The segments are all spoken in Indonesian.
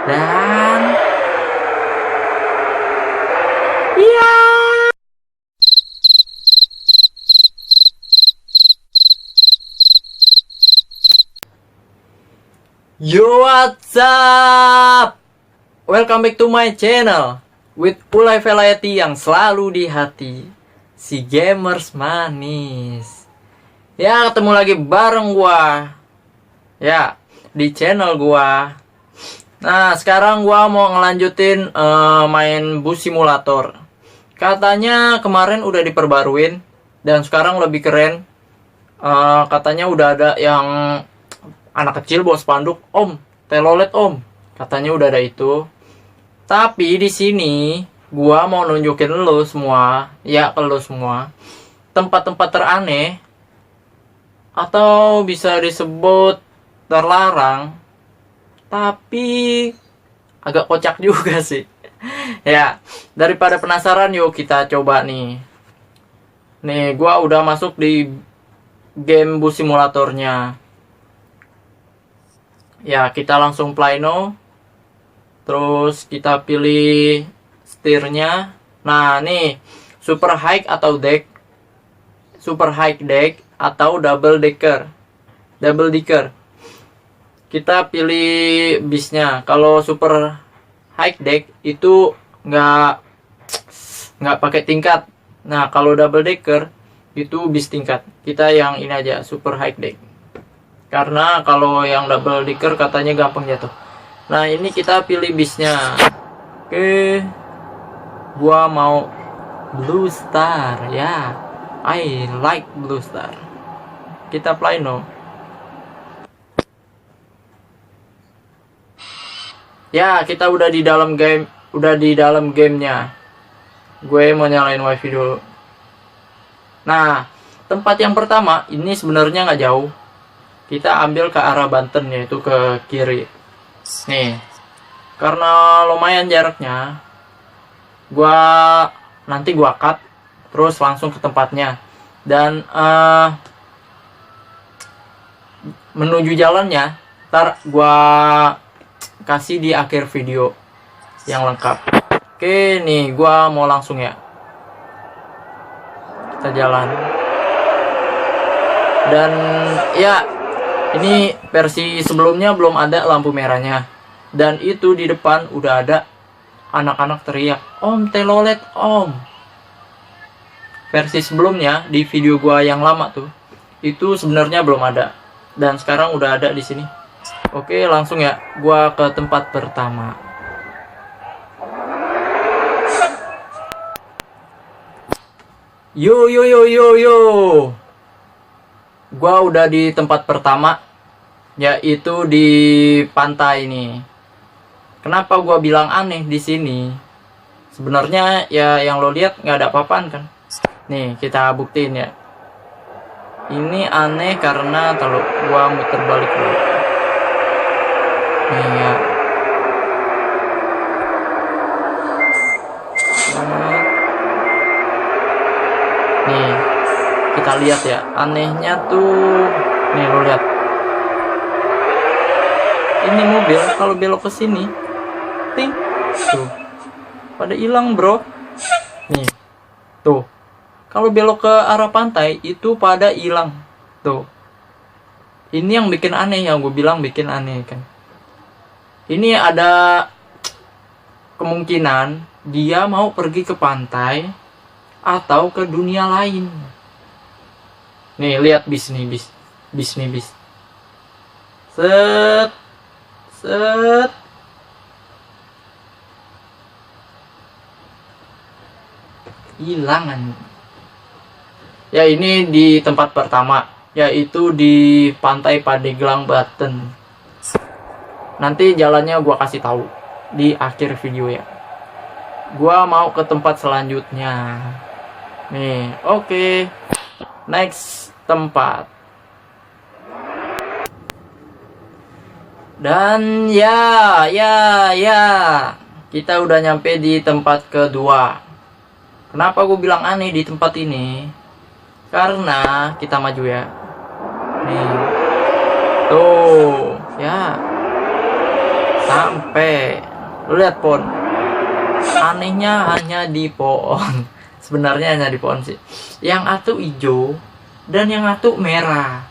Dan ya, yo, what's up? Welcome back to my channel with Ulay Velayati yang selalu di hati, si gamers manis. Ya, ketemu lagi bareng gua ya di channel gua. Nah, sekarang gua mau ngelanjutin main bus simulator. Katanya kemarin udah diperbaruin dan sekarang lebih keren. Katanya udah ada yang anak kecil bawa spanduk, "Om, telolet Om." Katanya udah ada itu. Tapi di sini gua mau nunjukin lo semua, ya ke lo semua, tempat-tempat teraneh atau bisa disebut terlarang, tapi agak kocak juga sih. Ya, daripada penasaran, yuk kita coba nih. Nih, gua udah masuk di game bus simulatornya. Ya, kita langsung play now. Terus kita pilih setirnya. Nah, nih, super high atau deck. Super high deck atau double decker. Double decker. Kita pilih bisnya. Kalau super high deck itu nggak pakai tingkat. Nah, kalau double decker itu bis tingkat. Kita yang ini aja, super high deck. Karena kalau yang double decker katanya gampang jatuh. Nah, ini kita pilih bisnya. Oke. Gua mau Blue Star ya. I like Blue Star. Kita play no. Ya, kita udah di dalam game, gamenya. Gue mau nyalain wifi dulu. Nah, tempat yang pertama ini sebenarnya nggak jauh. Kita ambil ke arah Banten, yaitu ke kiri. Nih, karena lumayan jaraknya, nanti gua cut terus langsung ke tempatnya. Dan menuju jalannya ntar gua kasih di akhir video yang lengkap. Oke, nih gua mau langsung ya. Kita jalan. Dan ya, ini versi sebelumnya belum ada lampu merahnya. Dan itu di depan udah ada anak-anak teriak, "Om, telolet Om." Versi sebelumnya di video gua yang lama tuh, itu sebenarnya belum ada. Dan sekarang udah ada di sini. Oke, langsung ya, gua ke tempat pertama. Yo yo yo yo yo. Gua udah di tempat pertama, yaitu di pantai ini. Kenapa gua bilang aneh di sini? Sebenarnya ya yang lo lihat nggak ada apa-apaan kan? Nih, kita buktiin ya. Ini aneh karena kalau gua muter balik dulu. Nih ya. Nih, kita lihat ya, anehnya tuh, nih lo lihat, ini mobil kalau belok ke sini, ting, tuh, pada hilang bro. Nih, tuh, kalau belok ke arah pantai itu pada hilang, tuh. Ini yang bikin aneh, yang gue bilang bikin aneh kan. Ini ada kemungkinan dia mau pergi ke pantai atau ke dunia lain. Nih, lihat bis nih, bis nih, bis. Set. Hilangan. Ya, ini di tempat pertama, yaitu di Pantai Pandeglang, Banten. Nanti jalannya gua kasih tahu di akhir video ya. Gua mau ke tempat selanjutnya. Nih, oke. Next tempat. Dan ya, kita udah nyampe di tempat kedua. Kenapa gue bilang aneh di tempat ini? Karena kita maju ya. Nih. Tuh, ya. sampai. Lu lihat pohon, anehnya hanya di pohon. Sebenarnya hanya di pohon sih. Yang satu hijau dan yang satu merah.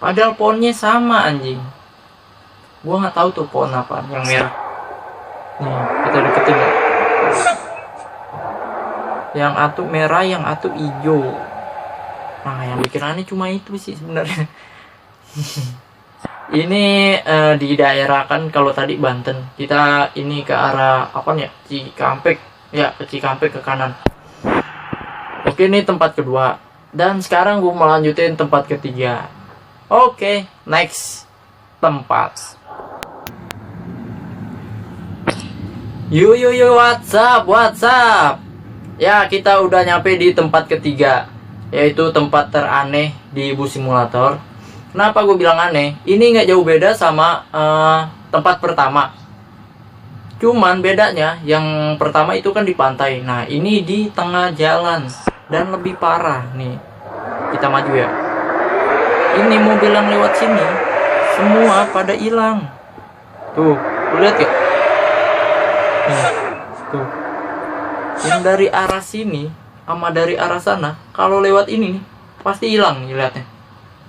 Padahal pohonnya sama anjing. Gua nggak tahu tuh pohon apa yang merah. Nih, kita deketin ya. Yang satu merah, yang satu hijau. Nah, yang bikin aneh cuma itu sih sebenarnya. Ini di daerah kan, kalau tadi Banten, kita ini ke arah apa nih? Cikampek. Ya, ke Cikampek ke kanan. Oke, ini tempat kedua. Dan sekarang gue melanjutin tempat ketiga. Oke, next tempat. Yo, what's up? Ya, kita udah nyampe di tempat ketiga, yaitu tempat teraneh di bus simulator. Kenapa gue bilang aneh? Ini nggak jauh beda sama tempat pertama. Cuman bedanya, yang pertama itu kan di pantai. Nah, ini di tengah jalan. Dan lebih parah nih. Kita maju ya. Ini mobil yang lewat sini, semua pada hilang. Tuh, lu lihat ya? Tuh. Yang dari arah sini sama dari arah sana, kalau lewat ini nih, pasti hilang nih, lihatnya.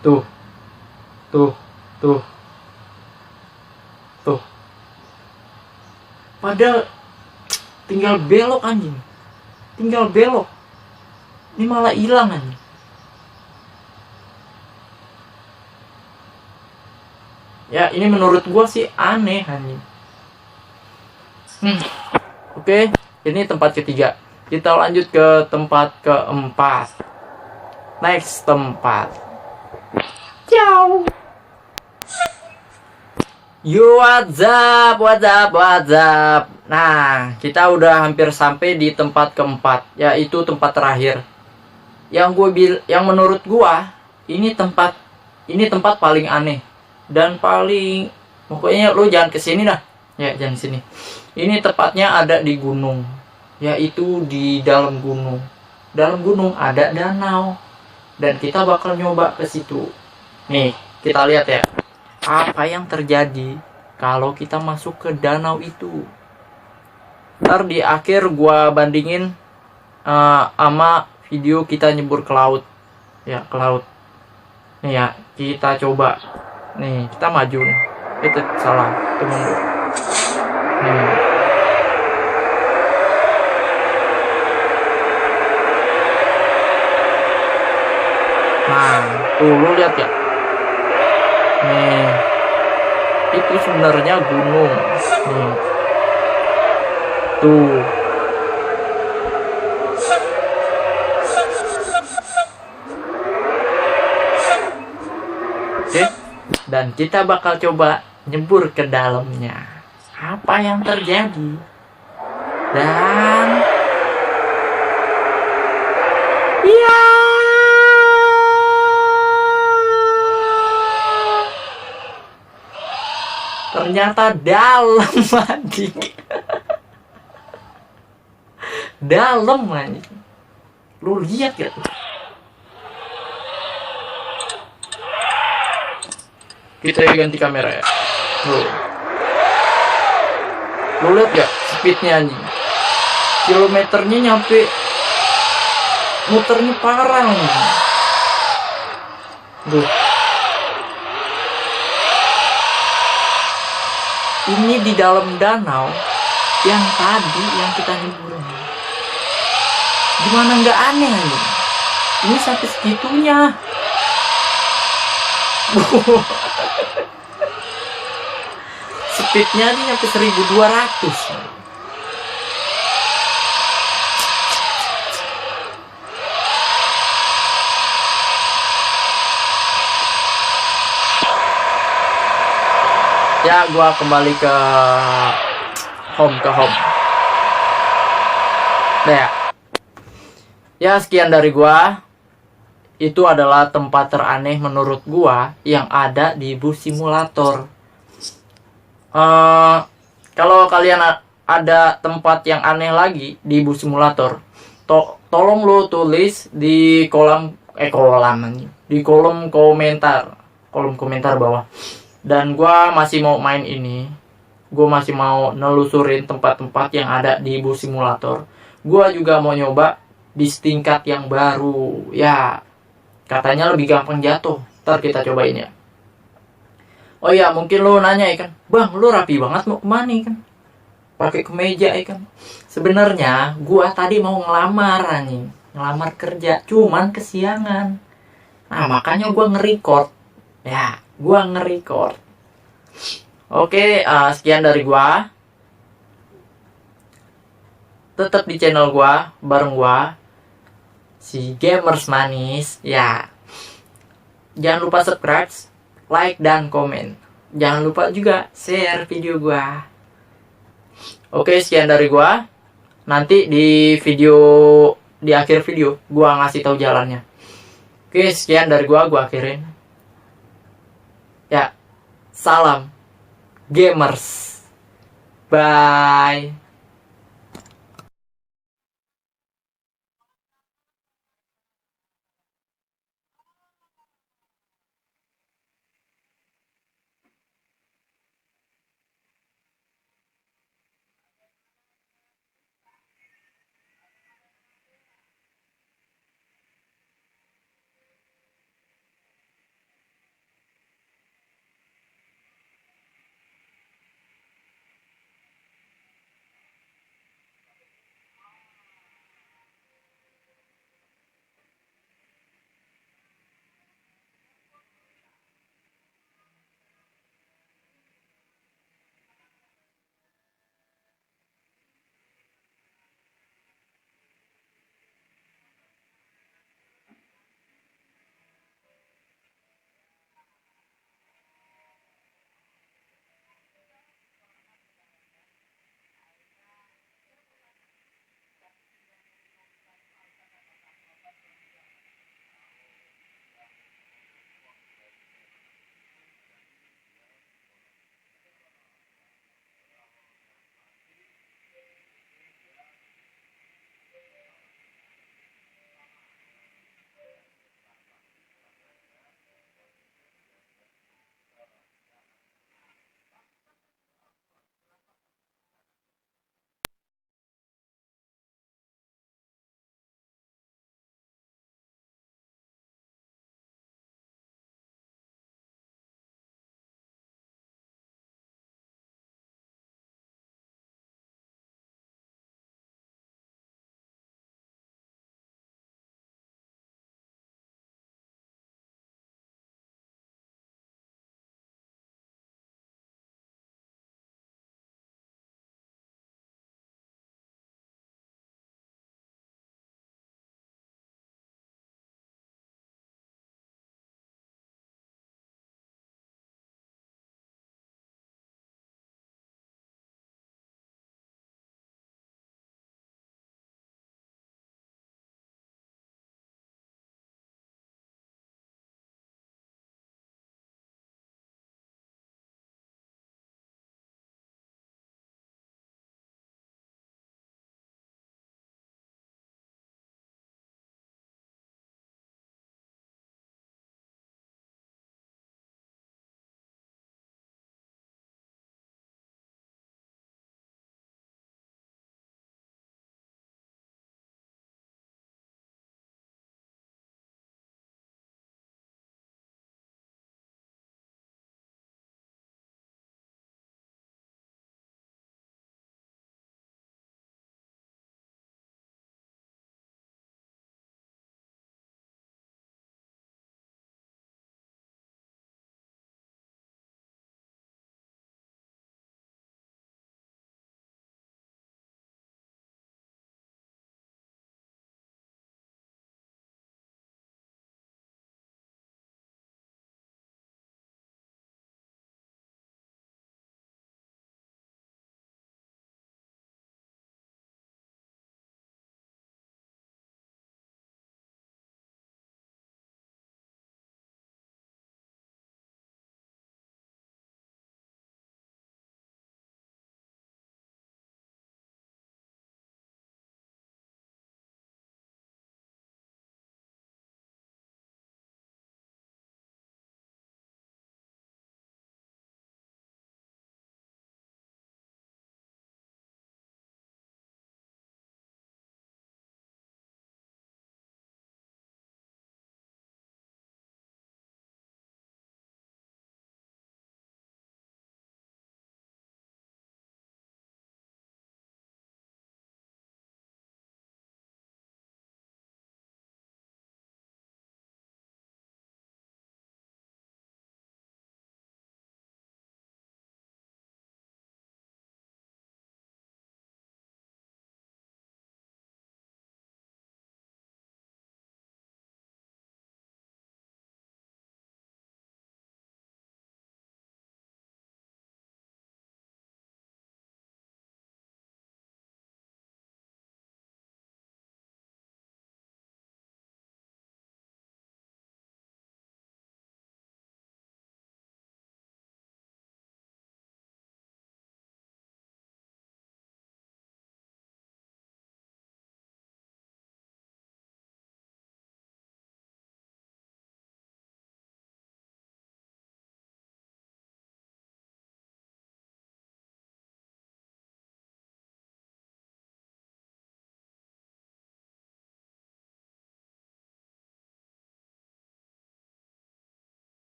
Tuh. Padahal tinggal belok anjing. Tinggal belok. Ini malah hilang anjing. Ya, ini menurut gua sih aneh anjing. Oke, ini tempat ketiga. Kita lanjut ke tempat keempat. Next tempat. Ciao. Yo, what's up? Nah, kita udah hampir sampai di tempat keempat, yaitu tempat terakhir. Yang menurut gua ini tempat paling aneh dan paling, pokoknya lu jangan kesini dah. Ya, jangan sini. Ini tepatnya ada di gunung, yaitu di dalam gunung. Dalam gunung ada danau, dan kita bakal nyoba ke situ. Nih, kita lihat ya. Apa yang terjadi kalau kita masuk ke danau itu? Ntar di akhir gua bandingin sama video kita nyebur ke laut. Ya, ke laut. Nih ya, kita coba. Nih, kita maju nih. Itu salah, itu mundur. Nih. Nah, tuh lu lihat ya. Nih, itu sebenarnya gunung. Nih. Tuh. Oke. Dan kita bakal coba nyebur ke dalamnya. Apa yang terjadi? Dan ya, ternyata dalam anjing. Dalam anjing. Lu lihat gak tuh? Kita ganti kamera ya. Lu lihat gak speednya anjing? Kilometernya nyampe, muternya parah anjing. Tuh. Ini di dalam danau yang tadi yang kita nyeburin. Gimana nggak aneh nih? Ini sampai segitunya. Speednya ini sampai 1200. Ya, gua kembali ke home. Nah, ya sekian dari gua. Itu adalah tempat teraneh menurut gua yang ada di bus simulator. Kalau kalian ada tempat yang aneh lagi di bus simulator, tolong lo tulis di kolom komentar bawah. Dan gua masih mau main ini. Gua masih mau nelusurin tempat-tempat yang ada di bus simulator. Gua juga mau nyoba di tingkat yang baru. Ya, katanya lebih gampang jatuh. Ntar kita cobain ya. Oh iya, mungkin lo nanya ya kan, Bang, lo rapi banget mau kemana kan? Pakai kemeja ya kan? Sebenarnya gua tadi mau ngelamar anjing, ngelamar kerja, cuman kesiangan. Nah, makanya gua nge-record. Ya, gua nge-record. Oke, sekian dari gua. Tetap di channel gua, bareng gua, si Gamers Manis. Ya, jangan lupa subscribe, like, dan komen. Jangan lupa juga share video gua. Oke, sekian dari gua. Nanti di akhir video gua ngasih tahu jalannya. Oke, sekian dari gua akhirin. Ya, salam gamers. Bye.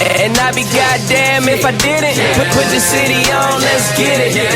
And I'd be goddamn if I didn't. Put the city on, let's get it.